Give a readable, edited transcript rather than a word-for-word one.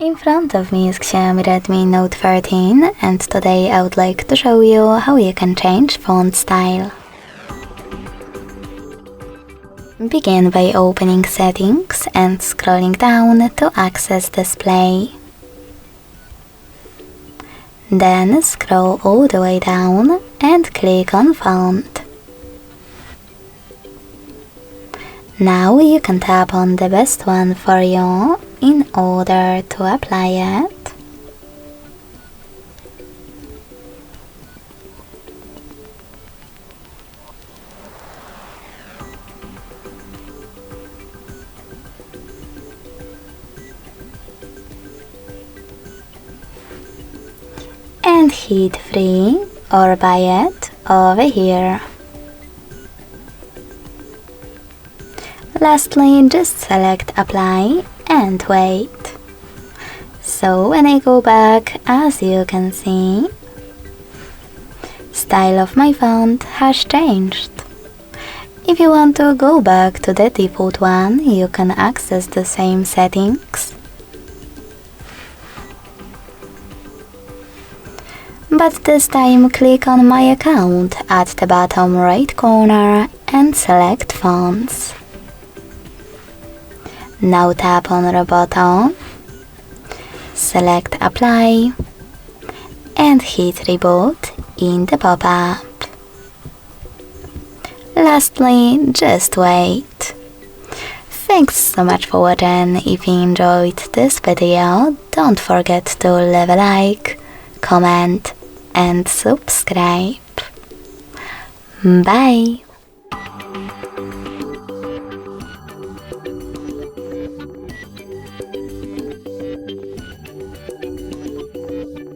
In front of me is XIAOMI Redmi Note 13 and today I would like to show you how you can change font style. Begin by opening Settings and scrolling down to access Display. Then scroll all the way down and click on Font. Now you can tap on the best one for you in order to apply it. And hit Free or Buy it over here. Lastly, just select Apply and wait. So when I go back, as you can see, style of my font has changed. If you want to go back to the default one, you can access the same settings. But this time click on My account at the bottom right corner and select Fonts. Now tap on Roboto, select Apply and hit Reboot in the pop-up. Lastly, just wait. Thanks so much for watching. If you enjoyed this video, don't forget to leave a like, comment and subscribe. Bye!